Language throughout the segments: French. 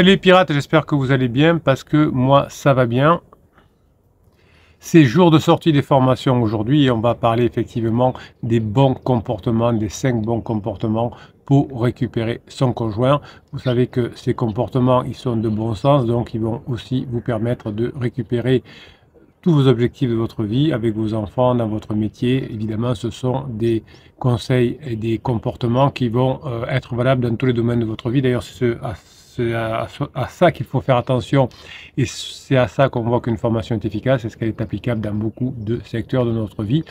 Salut les pirates, j'espère que vous allez bien parce que moi ça va bien. C'est jour de sortie des formations aujourd'hui et on va parler effectivement des bons comportements, des 5 bons comportements pour récupérer son conjoint. Vous savez que ces comportements, ils sont de bon sens, donc ils vont aussi vous permettre de récupérer tous vos objectifs de votre vie avec vos enfants, dans votre métier. Évidemment, ce sont des conseils et des comportements qui vont être valables dans tous les domaines de votre vie. D'ailleurs, c'est à ça qu'il faut faire attention et c'est à ça qu'on voit qu'une formation est efficace, est-ce qu'elle est applicable dans beaucoup de secteurs de notre vie.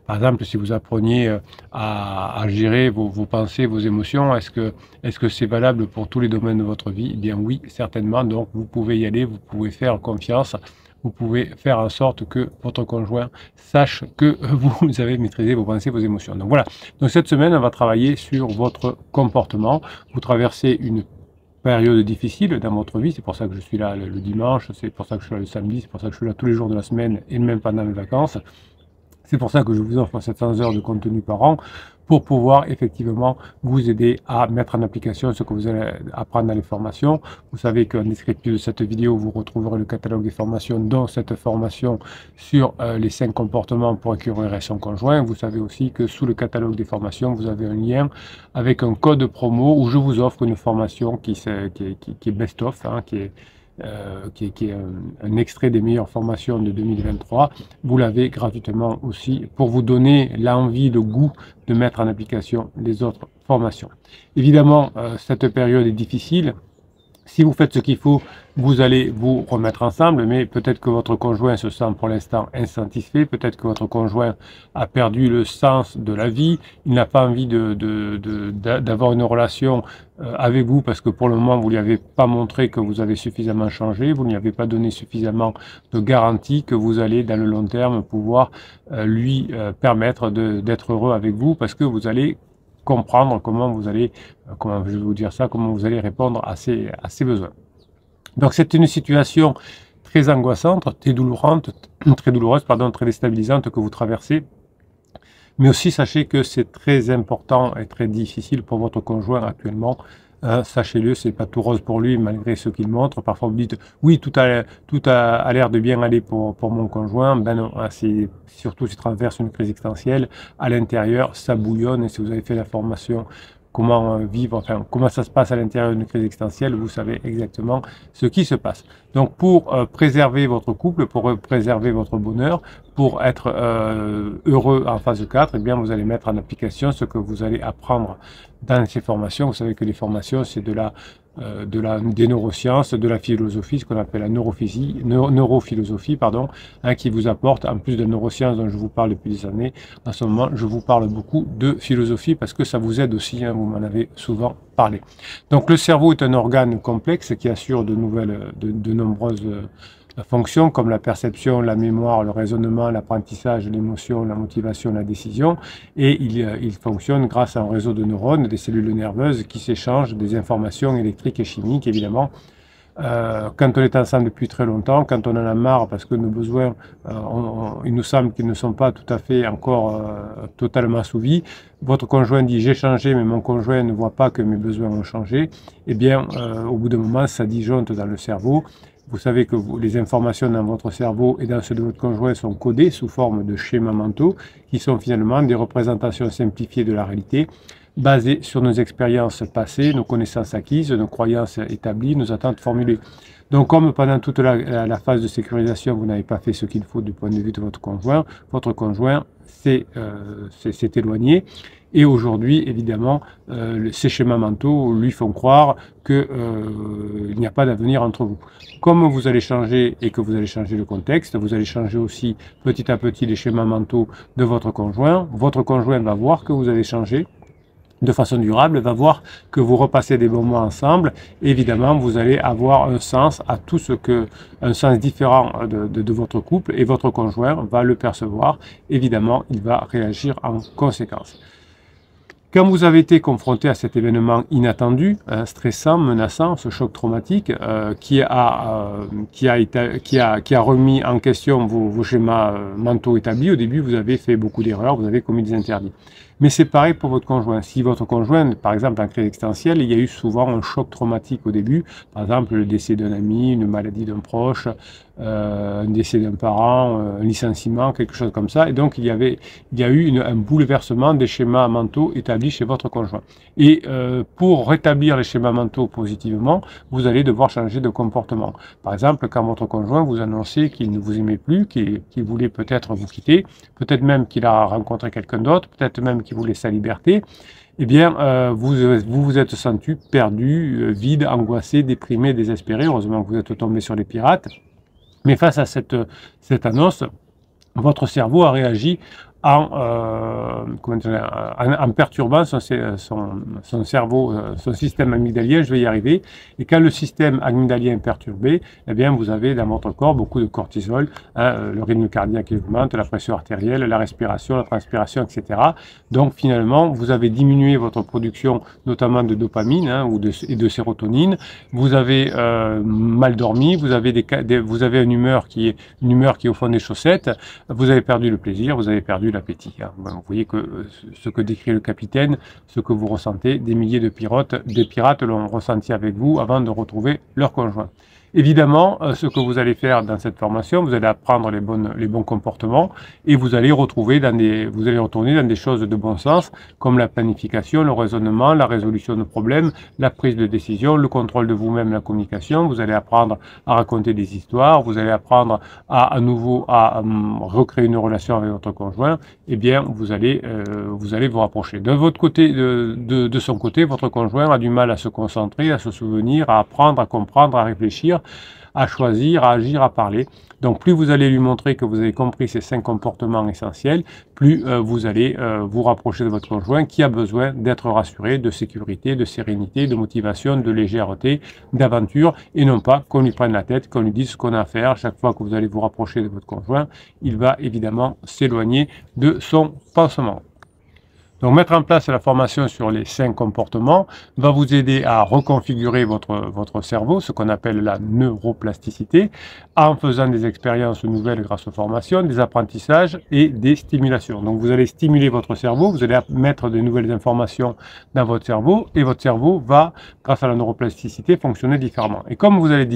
Par exemple, si vous appreniez à gérer vos pensées, vos émotions, est-ce que c'est valable pour tous les domaines de votre vie? Eh bien oui, certainement. Donc vous pouvez y aller, vous pouvez faire confiance. Vous pouvez faire en sorte que votre conjoint sache que vous avez maîtrisé vos pensées, vos émotions. Donc voilà. Donc cette semaine, on va travailler sur votre comportement. Vous traversez une période difficile dans votre vie. C'est pour ça que je suis là le dimanche, c'est pour ça que je suis là le samedi, c'est pour ça que je suis là tous les jours de la semaine et même pendant les vacances. C'est pour ça que je vous offre 700 heures de contenu par an pour pouvoir effectivement vous aider à mettre en application ce que vous allez apprendre dans les formations. Vous savez qu'en descriptif de cette vidéo, vous retrouverez le catalogue des formations, dont cette formation sur les 5 comportements pour acquérir son conjoint. Vous savez aussi que sous le catalogue des formations, vous avez un lien avec un code promo où je vous offre une formation qui est best-of, hein, qui est un extrait des meilleures formations de 2023. Vous l'avez gratuitement aussi pour vous donner l'envie, le goût de mettre en application les autres formations. Évidemment, cette période est difficile. Si vous faites ce qu'il faut, vous allez vous remettre ensemble, mais peut-être que votre conjoint se sent pour l'instant insatisfait, peut-être que votre conjoint a perdu le sens de la vie, il n'a pas envie d'avoir une relation avec vous parce que pour le moment, vous ne lui avez pas montré que vous avez suffisamment changé, vous ne lui avez pas donné suffisamment de garantie que vous allez, dans le long terme, pouvoir lui permettre d'être heureux avec vous parce que vous allez comprendre comment vous allez, comment je vais vous dire ça, comment vous allez répondre à ses besoins. Donc c'est une situation très angoissante, très douloureuse, pardon, très déstabilisante que vous traversez. Mais aussi sachez que c'est très important et très difficile pour votre conjoint actuellement. Sachez-le, c'est pas tout rose pour lui malgré ce qu'il montre. Parfois vous dites oui, tout a l'air de bien aller pour mon conjoint. Ben non, c'est surtout si traverse une crise existentielle. À l'intérieur, ça bouillonne. Et si vous avez fait la formation comment vivre, enfin comment ça se passe à l'intérieur d'une crise existentielle, vous savez exactement ce qui se passe. Donc pour préserver votre couple, pour préserver votre bonheur, pour être heureux en phase 4, eh bien vous allez mettre en application ce que vous allez apprendre dans ces formations. Vous savez que les formations, c'est des neurosciences, de la philosophie, ce qu'on appelle la neurophilosophie, pardon, hein, qui vous apporte, en plus de neurosciences dont je vous parle depuis des années, en ce moment, je vous parle beaucoup de philosophie parce que ça vous aide aussi, hein, vous m'en avez souvent parlé. Donc le cerveau est un organe complexe qui assure de nombreuses fonctions comme la perception, la mémoire, le raisonnement, l'apprentissage, l'émotion, la motivation, la décision. Et il fonctionne grâce à un réseau de neurones, des cellules nerveuses qui s'échangent des informations électriques et chimiques, évidemment. Quand on est ensemble depuis très longtemps, quand on en a marre parce que nos besoins, il nous semble qu'ils ne sont pas tout à fait encore totalement assouvis, votre conjoint dit j'ai changé mais mon conjoint ne voit pas que mes besoins ont changé, eh bien au bout d'un moment ça disjoncte dans le cerveau. Vous savez que les informations dans votre cerveau et dans ceux de votre conjoint sont codées sous forme de schémas mentaux qui sont finalement des représentations simplifiées de la réalité basées sur nos expériences passées, nos connaissances acquises, nos croyances établies, nos attentes formulées. Donc comme pendant toute la phase de sécurisation, vous n'avez pas fait ce qu'il faut du point de vue de votre conjoint s'est éloigné. Et aujourd'hui, évidemment, ces schémas mentaux lui font croire qu'il n'y a pas d'avenir entre vous. Comme vous allez changer et que vous allez changer le contexte, vous allez changer aussi petit à petit les schémas mentaux de votre conjoint. Votre conjoint va voir que vous avez changé de façon durable, va voir que vous repassez des bons moments ensemble. Évidemment, vous allez avoir un sens à tout un sens différent de votre couple et votre conjoint va le percevoir. Évidemment, il va réagir en conséquence. Quand vous avez été confronté à cet événement inattendu, stressant, menaçant, ce choc traumatique qui a remis en question vos schémas mentaux établis, au début vous avez fait beaucoup d'erreurs, vous avez commis des interdits. Mais c'est pareil pour votre conjoint. Si votre conjoint, par exemple, en crise existentielle, il y a eu souvent un choc traumatique au début, par exemple le décès d'un ami, une maladie d'un proche, un décès d'un parent, un licenciement, quelque chose comme ça. Et donc, il y a eu un bouleversement des schémas mentaux établis chez votre conjoint. Et pour rétablir les schémas mentaux positivement, vous allez devoir changer de comportement. Par exemple, quand votre conjoint vous annonçait qu'il ne vous aimait plus, qu'il voulait peut-être vous quitter, peut-être même qu'il a rencontré quelqu'un d'autre, peut-être même qu'il voulait sa liberté, eh bien, vous êtes senti perdu, vide, angoissé, déprimé, désespéré. Heureusement que vous êtes tombé sur les pirates. Mais face à cette annonce, votre cerveau a réagi en perturbant son cerveau, son système amygdalien, je vais y arriver. Et quand le système amygdalien est perturbé, eh bien, vous avez dans votre corps beaucoup de cortisol, le rythme cardiaque qui augmente, la pression artérielle, la respiration, la transpiration, etc. Donc finalement, vous avez diminué votre production, notamment de dopamine et de sérotonine. Vous avez mal dormi, vous avez une humeur qui est au fond des chaussettes. Vous avez perdu le plaisir, vous avez perdu l'appétit. Vous voyez que ce que décrit le capitaine, ce que vous ressentez, des milliers de pirates l'ont ressenti avec vous avant de retrouver leur conjoint. Évidemment, ce que vous allez faire dans cette formation, vous allez apprendre les bons comportements et vous allez retourner dans des choses de bon sens comme la planification, le raisonnement, la résolution de problèmes, la prise de décision, le contrôle de vous-même, la communication. Vous allez apprendre à raconter des histoires, vous allez apprendre à nouveau à recréer une relation avec votre conjoint. Eh bien, vous allez vous rapprocher. De votre côté, de son côté, votre conjoint a du mal à se concentrer, à se souvenir, à apprendre, à comprendre, à réfléchir, à choisir, à agir, à parler. Donc plus vous allez lui montrer que vous avez compris ces 5 comportements essentiels, plus vous allez vous rapprocher de votre conjoint qui a besoin d'être rassuré, de sécurité, de sérénité, de motivation, de légèreté, d'aventure, et non pas qu'on lui prenne la tête, qu'on lui dise ce qu'on a à faire. Chaque fois que vous allez vous rapprocher de votre conjoint, il va évidemment s'éloigner de son pansement. Donc mettre en place la formation sur les 5 comportements va vous aider à reconfigurer votre cerveau, ce qu'on appelle la neuroplasticité, en faisant des expériences nouvelles grâce aux formations, des apprentissages et des stimulations. Donc vous allez stimuler votre cerveau, vous allez mettre de nouvelles informations dans votre cerveau et votre cerveau va, grâce à la neuroplasticité, fonctionner différemment. Et comme vous allez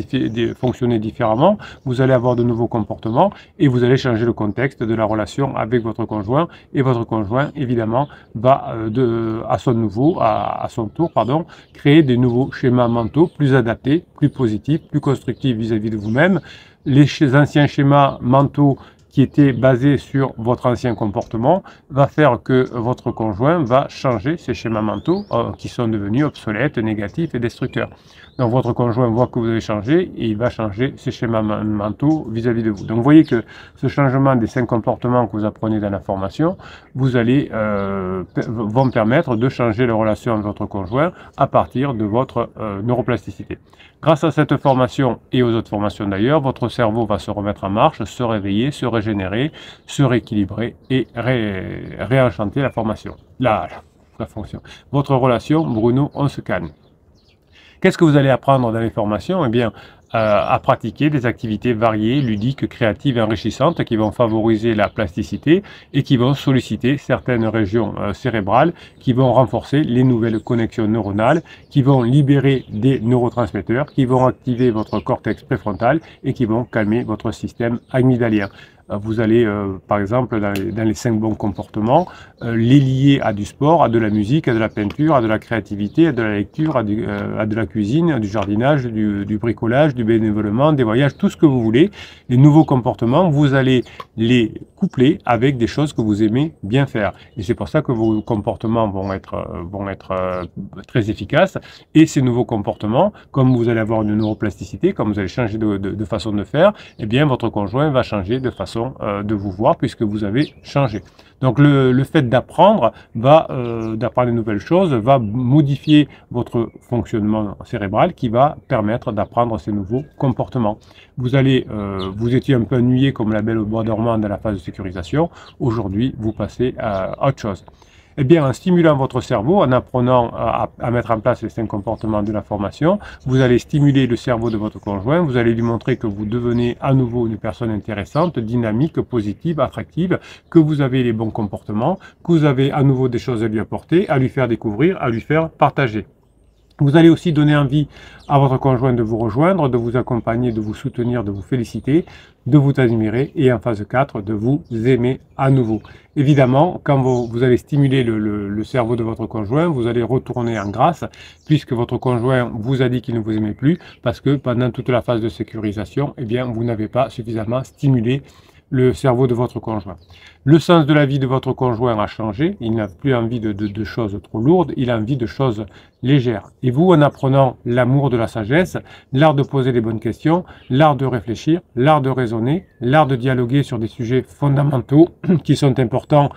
fonctionner différemment, vous allez avoir de nouveaux comportements et vous allez changer le contexte de la relation avec votre conjoint, et votre conjoint, évidemment, va à son tour, créer des nouveaux schémas mentaux plus adaptés, plus positifs, plus constructifs vis-à-vis de vous-même. Les anciens schémas mentaux qui étaient basés sur votre ancien comportement va faire que votre conjoint va changer ces schémas mentaux qui sont devenus obsolètes, négatifs et destructeurs. Donc votre conjoint voit que vous avez changé et il va changer ses schémas mentaux vis-à-vis de vous. Donc vous voyez que ce changement des 5 comportements que vous apprenez dans la formation, vont permettre de changer la relation avec votre conjoint à partir de votre neuroplasticité. Grâce à cette formation et aux autres formations d'ailleurs, votre cerveau va se remettre en marche, se réveiller, se régénérer, se rééquilibrer et réenchanter la fonction. Votre relation, Bruno, on se calme. Qu'est-ce que vous allez apprendre dans les formations? Eh bien, à pratiquer des activités variées, ludiques, créatives et enrichissantes qui vont favoriser la plasticité et qui vont solliciter certaines régions cérébrales, qui vont renforcer les nouvelles connexions neuronales, qui vont libérer des neurotransmetteurs, qui vont activer votre cortex préfrontal et qui vont calmer votre système amygdalien. Vous allez, par exemple, dans les 5 bons comportements, les lier à du sport, à de la musique, à de la peinture, à de la créativité, à de la lecture, à de la cuisine, à du jardinage, du bricolage, du bénévolement, des voyages, tout ce que vous voulez. Les nouveaux comportements, vous allez les coupler avec des choses que vous aimez bien faire. Et c'est pour ça que vos comportements vont être très efficaces. Et ces nouveaux comportements, comme vous allez avoir une neuroplasticité, comme vous allez changer de façon de faire, eh bien votre conjoint va changer de façon de vous voir puisque vous avez changé. Donc le fait d'apprendre d'apprendre de nouvelles choses va modifier votre fonctionnement cérébral qui va permettre d'apprendre ces nouveaux comportements. Vous étiez un peu ennuyé comme la belle au bois dormant dans la phase de sécurisation. Aujourd'hui, vous passez à autre chose. Eh bien, en stimulant votre cerveau, en apprenant à mettre en place les 5 comportements de la formation, vous allez stimuler le cerveau de votre conjoint, vous allez lui montrer que vous devenez à nouveau une personne intéressante, dynamique, positive, attractive, que vous avez les bons comportements, que vous avez à nouveau des choses à lui apporter, à lui faire découvrir, à lui faire partager. Vous allez aussi donner envie à votre conjoint de vous rejoindre, de vous accompagner, de vous soutenir, de vous féliciter, de vous admirer et en phase 4, de vous aimer à nouveau. Évidemment, quand vous allez stimuler le cerveau de votre conjoint, vous allez retourner en grâce puisque votre conjoint vous a dit qu'il ne vous aimait plus parce que pendant toute la phase de sécurisation, eh bien, vous n'avez pas suffisamment stimulé le cerveau de votre conjoint. Le sens de la vie de votre conjoint a changé, il n'a plus envie de choses trop lourdes, il a envie de choses légères. Et vous, en apprenant l'amour de la sagesse, l'art de poser les bonnes questions, l'art de réfléchir, l'art de raisonner, l'art de dialoguer sur des sujets fondamentaux qui sont importants,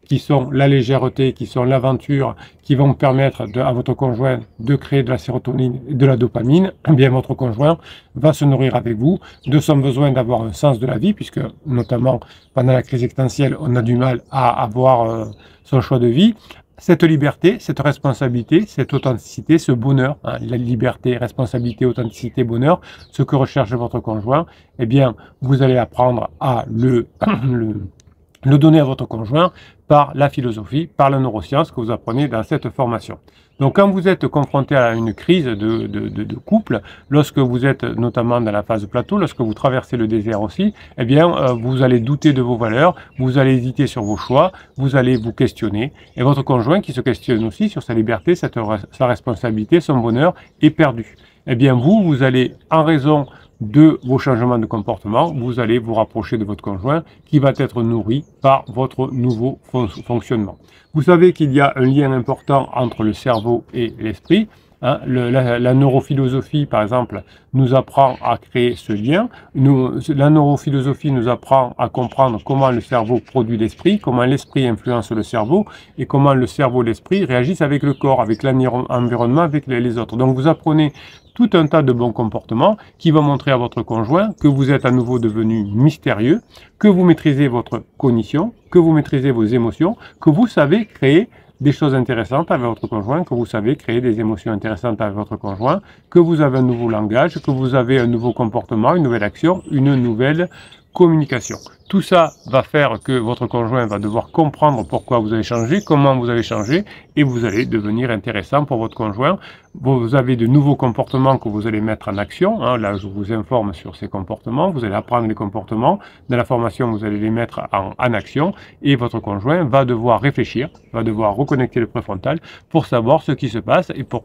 qui sont la légèreté, qui sont l'aventure, qui vont permettre à votre conjoint de créer de la sérotonine et de la dopamine, eh bien votre conjoint va se nourrir avec vous de son besoin d'avoir un sens de la vie, puisque notamment pendant la crise existentielle, on a du mal à avoir son choix de vie. Cette liberté, cette responsabilité, cette authenticité, ce bonheur, hein, la liberté, responsabilité, authenticité, bonheur, ce que recherche votre conjoint, eh bien vous allez apprendre à le donner à votre conjoint par la philosophie, par la neuroscience que vous apprenez dans cette formation. Donc quand vous êtes confronté à une crise de couple, lorsque vous êtes notamment dans la phase plateau, lorsque vous traversez le désert aussi, eh bien vous allez douter de vos valeurs, vous allez hésiter sur vos choix, vous allez vous questionner, et votre conjoint qui se questionne aussi sur sa liberté, sa responsabilité, son bonheur est perdu. Eh bien vous allez, en raison de vos changements de comportement, vous allez vous rapprocher de votre conjoint qui va être nourri par votre nouveau fonctionnement. Vous savez qu'il y a un lien important entre le cerveau et l'esprit. Hein, la neurophilosophie, par exemple, nous apprend à créer ce lien. La neurophilosophie nous apprend à comprendre comment le cerveau produit l'esprit, comment l'esprit influence le cerveau et comment le cerveau et l'esprit réagissent avec le corps, avec l'environnement, avec les autres. Donc vous apprenez tout un tas de bons comportements qui vont montrer à votre conjoint que vous êtes à nouveau devenu mystérieux, que vous maîtrisez votre cognition, que vous maîtrisez vos émotions, que vous savez créer des choses intéressantes avec votre conjoint, que vous savez créer des émotions intéressantes avec votre conjoint, que vous avez un nouveau langage, que vous avez un nouveau comportement, une nouvelle action, une nouvelle communication. Tout ça va faire que votre conjoint va devoir comprendre pourquoi vous avez changé, comment vous avez changé, et vous allez devenir intéressant pour votre conjoint. Vous avez de nouveaux comportements que vous allez mettre en action. Hein. Là, je vous informe sur ces comportements. Vous allez apprendre les comportements. Dans la formation, vous allez les mettre en action, et votre conjoint va devoir réfléchir, va devoir reconnecter le préfrontal pour savoir ce qui se passe et pour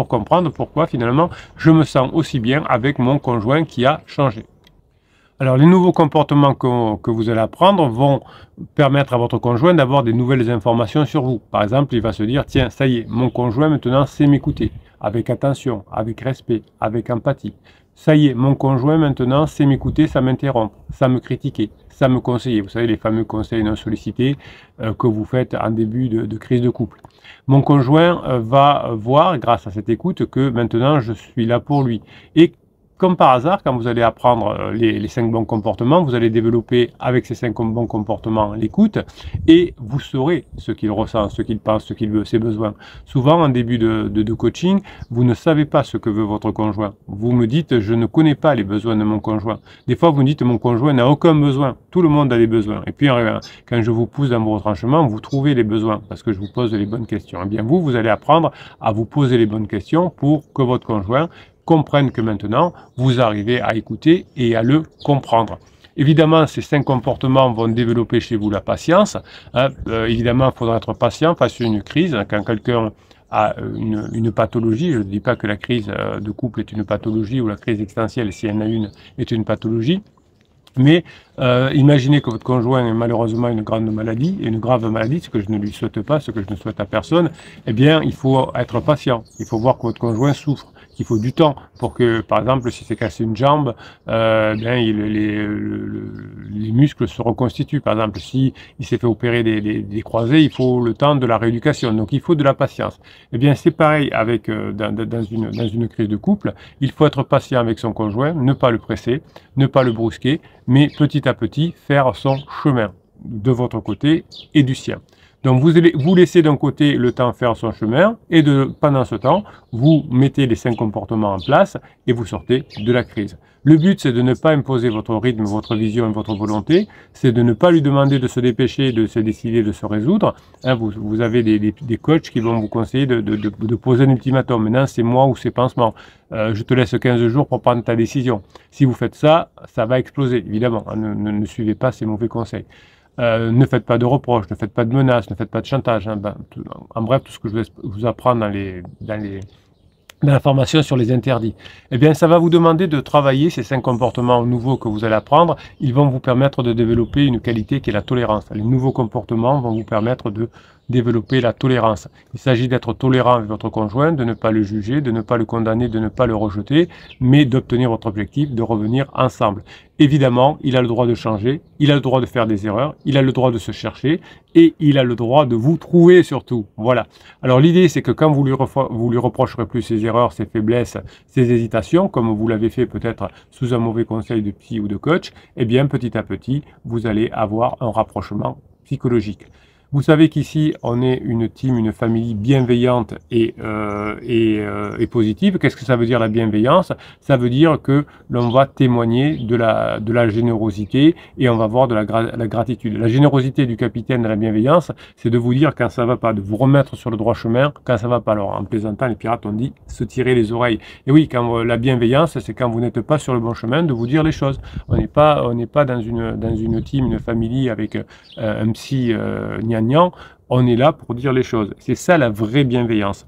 comprendre pourquoi finalement je me sens aussi bien avec mon conjoint qui a changé. Alors, les nouveaux comportements que vous allez apprendre vont permettre à votre conjoint d'avoir des nouvelles informations sur vous. Par exemple, il va se dire, tiens, ça y est, mon conjoint maintenant sait m'écouter, avec attention, avec respect, avec empathie. Ça y est, mon conjoint maintenant sait m'écouter, ça m'interrompre, ça me critiquer, ça me conseiller. Vous savez, les fameux conseils non sollicités que vous faites en début de crise de couple. Mon conjoint va voir, grâce à cette écoute, que maintenant je suis là pour lui. Et comme par hasard, quand vous allez apprendre les 5 bons comportements, vous allez développer avec ces 5 bons comportements l'écoute et vous saurez ce qu'il ressent, ce qu'il pense, ce qu'il veut, ses besoins. Souvent, en début de coaching, vous ne savez pas ce que veut votre conjoint. Vous me dites, je ne connais pas les besoins de mon conjoint. Des fois, vous me dites, mon conjoint n'a aucun besoin. Tout le monde a des besoins. Et puis, quand je vous pousse dans vos retranchements, vous trouvez les besoins parce que je vous pose les bonnes questions. Eh bien, vous allez apprendre à vous poser les bonnes questions pour que votre conjoint comprennent que maintenant, vous arrivez à écouter et à le comprendre. Évidemment, ces 5 comportements vont développer chez vous la patience. Hein. Évidemment, il faudra être patient face à une crise. Quand quelqu'un a une pathologie, je ne dis pas que la crise de couple est une pathologie ou la crise existentielle, si il y en a une, est une pathologie. Mais imaginez que votre conjoint ait malheureusement une grande maladie, une grave maladie, ce que je ne lui souhaite pas, ce que je ne souhaite à personne, eh bien, il faut être patient. Il faut voir que votre conjoint souffre. Il faut du temps pour que, par exemple, si c'est cassé une jambe, les muscles se reconstituent. Par exemple, si il s'est fait opérer des croisés, il faut le temps de la rééducation. Donc, il faut de la patience. Eh bien, c'est pareil avec dans une crise de couple. Il faut être patient avec son conjoint, ne pas le presser, ne pas le brusquer, mais petit à petit faire son chemin de votre côté et du sien. Donc vous laissez d'un côté le temps faire son chemin et pendant ce temps, vous mettez les 5 comportements en place et vous sortez de la crise. Le but, c'est de ne pas imposer votre rythme, votre vision et votre volonté. C'est de ne pas lui demander de se dépêcher, de se décider, de se résoudre. Hein, vous avez des coachs qui vont vous conseiller de poser un ultimatum. Maintenant, c'est moi ou c'est pansement. Je te laisse 15 jours pour prendre ta décision. Si vous faites ça, ça va exploser, évidemment. Ne suivez pas ces mauvais conseils. Ne faites pas de reproches, ne faites pas de menaces, ne faites pas de chantage. Hein. En bref, tout ce que je vais vous apprendre dans la formation sur les interdits. Eh bien, ça va vous demander de travailler ces 5 comportements nouveaux que vous allez apprendre. Ils vont vous permettre de développer une qualité qui est la tolérance. Les nouveaux comportements vont vous permettre de développer la tolérance. Il s'agit d'être tolérant avec votre conjoint, de ne pas le juger, de ne pas le condamner, de ne pas le rejeter, mais d'obtenir votre objectif, de revenir ensemble. Évidemment, il a le droit de changer, il a le droit de faire des erreurs, il a le droit de se chercher et il a le droit de vous trouver surtout. Voilà. Alors l'idée, c'est que quand vous lui reprocherez plus ses erreurs, ses faiblesses, ses hésitations, comme vous l'avez fait peut-être sous un mauvais conseil de psy ou de coach, eh bien petit à petit, vous allez avoir un rapprochement psychologique. Vous savez qu'ici, on est une team, une famille bienveillante et positive. Qu'est-ce que ça veut dire la bienveillance? Ça veut dire que l'on va témoigner de la générosité et on va voir de la gratitude. La générosité du capitaine de la bienveillance, c'est de vous dire quand ça va pas, de vous remettre sur le droit chemin quand ça va pas. Alors en plaisantant, les pirates ont dit se tirer les oreilles. Et oui, quand la bienveillance, c'est quand vous n'êtes pas sur le bon chemin, de vous dire les choses. On n'est pas dans une team, une famille avec un psy on est là pour dire les choses. C'est ça la vraie bienveillance.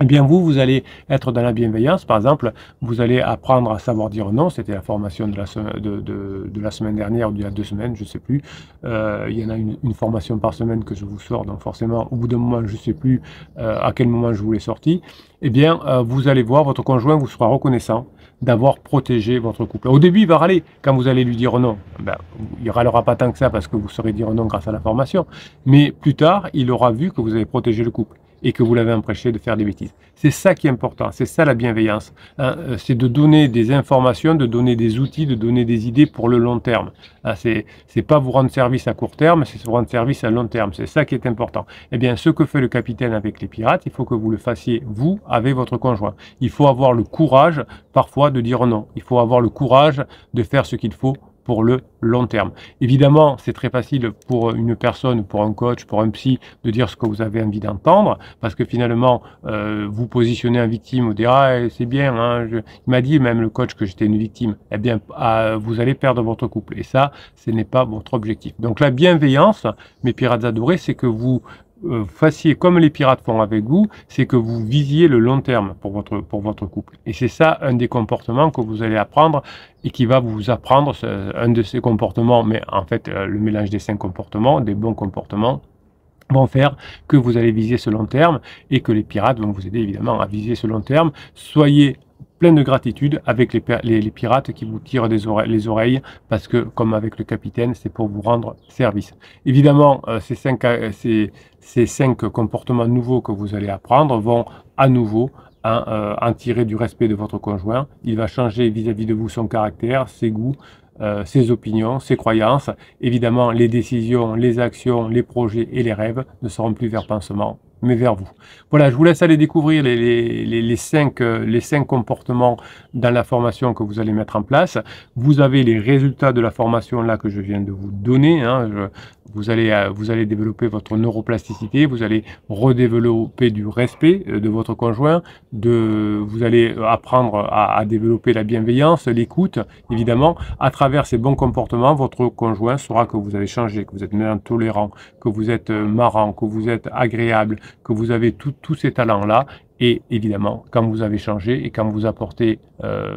Eh bien, vous allez être dans la bienveillance. Par exemple, vous allez apprendre à savoir dire non. C'était la formation de la semaine dernière ou d'il y a 2 semaines, je ne sais plus. Il y en a une formation par semaine que je vous sors. Donc forcément, au bout d'un moment, je ne sais plus à quel moment je vous l'ai sorti. Eh bien, vous allez voir, votre conjoint vous sera reconnaissant d'avoir protégé votre couple. Au début, il va râler quand vous allez lui dire non. Ben, il râlera pas tant que ça parce que vous saurez dire non grâce à la formation. Mais plus tard, il aura vu que vous avez protégé le couple et que vous l'avez empêché de faire des bêtises. C'est ça qui est important, c'est ça la bienveillance. Hein, c'est de donner des informations, de donner des outils, de donner des idées pour le long terme. Hein, c'est pas vous rendre service à court terme, c'est vous rendre service à long terme. C'est ça qui est important. Eh bien, ce que fait le capitaine avec les pirates, il faut que vous le fassiez, vous, avec votre conjoint. Il faut avoir le courage, parfois, de dire non. Il faut avoir le courage de faire ce qu'il faut pour le long terme. Évidemment, c'est très facile pour une personne, pour un coach, pour un psy, de dire ce que vous avez envie d'entendre, parce que finalement, vous positionnez en victime, vous dire « Ah, c'est bien, hein, il m'a dit même le coach que j'étais une victime », eh bien, vous allez perdre votre couple. Et ça, ce n'est pas votre objectif. Donc la bienveillance, mes pirates adorés, c'est que vous fassiez comme les pirates font avec vous, c'est que vous visiez le long terme pour votre couple. Et c'est ça un des comportements que vous allez apprendre et qui va vous apprendre un de ces comportements, mais en fait le mélange des 5 comportements, des bons comportements, vont faire que vous allez viser ce long terme et que les pirates vont vous aider évidemment à viser ce long terme. Soyez plein de gratitude avec les pirates qui vous tirent les oreilles parce que, comme avec le capitaine, c'est pour vous rendre service. Évidemment, ces 5 comportements nouveaux que vous allez apprendre vont à nouveau en tirer du respect de votre conjoint. Il va changer vis-à-vis de vous son caractère, ses goûts, ses opinions, ses croyances. Évidemment, les décisions, les actions, les projets et les rêves ne seront plus vers pansement, mais vers vous. Voilà, je vous laisse aller découvrir les 5 comportements dans la formation que vous allez mettre en place. Vous avez les résultats de la formation là que je viens de vous donner. Hein. Vous allez développer votre neuroplasticité, vous allez redévelopper du respect de votre conjoint, vous allez apprendre à développer la bienveillance, l'écoute, évidemment. À travers ces bons comportements, votre conjoint saura que vous avez changé, que vous êtes maintenant tolérant, que vous êtes marrant, que vous êtes agréable, que vous avez tous ces talents-là. Et évidemment, quand vous avez changé et quand vous apportez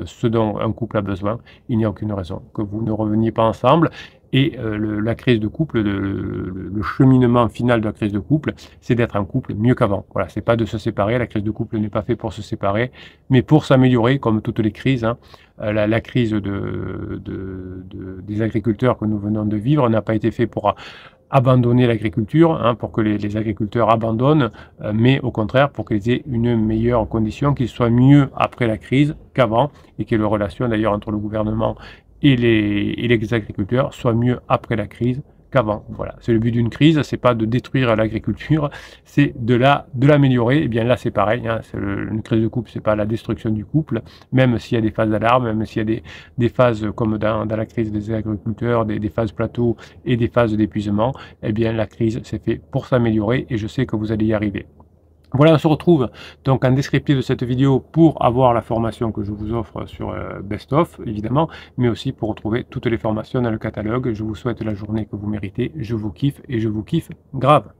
ce dont un couple a besoin, il n'y a aucune raison que vous ne reveniez pas ensemble. Et la crise de couple, le cheminement final de la crise de couple, c'est d'être un couple mieux qu'avant. Voilà, c'est pas de se séparer. La crise de couple n'est pas faite pour se séparer, mais pour s'améliorer, comme toutes les crises. Hein. La crise des agriculteurs que nous venons de vivre n'a pas été faite pour abandonner l'agriculture, hein, pour que les agriculteurs abandonnent, mais au contraire pour qu'ils aient une meilleure condition, qu'ils soient mieux après la crise qu'avant, et que les relations d'ailleurs entre le gouvernement et les agriculteurs soient mieux après la crise qu'avant. Voilà, c'est le but d'une crise, c'est pas de détruire l'agriculture, c'est de l'améliorer. Et bien là, c'est pareil, hein, une crise de couple, c'est pas la destruction du couple, même s'il y a des phases d'alarme, même s'il y a des phases comme dans la crise des agriculteurs, des phases plateau et des phases d'épuisement. Eh bien, la crise, c'est fait pour s'améliorer et je sais que vous allez y arriver. Voilà, on se retrouve donc en descriptif de cette vidéo pour avoir la formation que je vous offre sur Best of, évidemment, mais aussi pour retrouver toutes les formations dans le catalogue. Je vous souhaite la journée que vous méritez, je vous kiffe et je vous kiffe grave.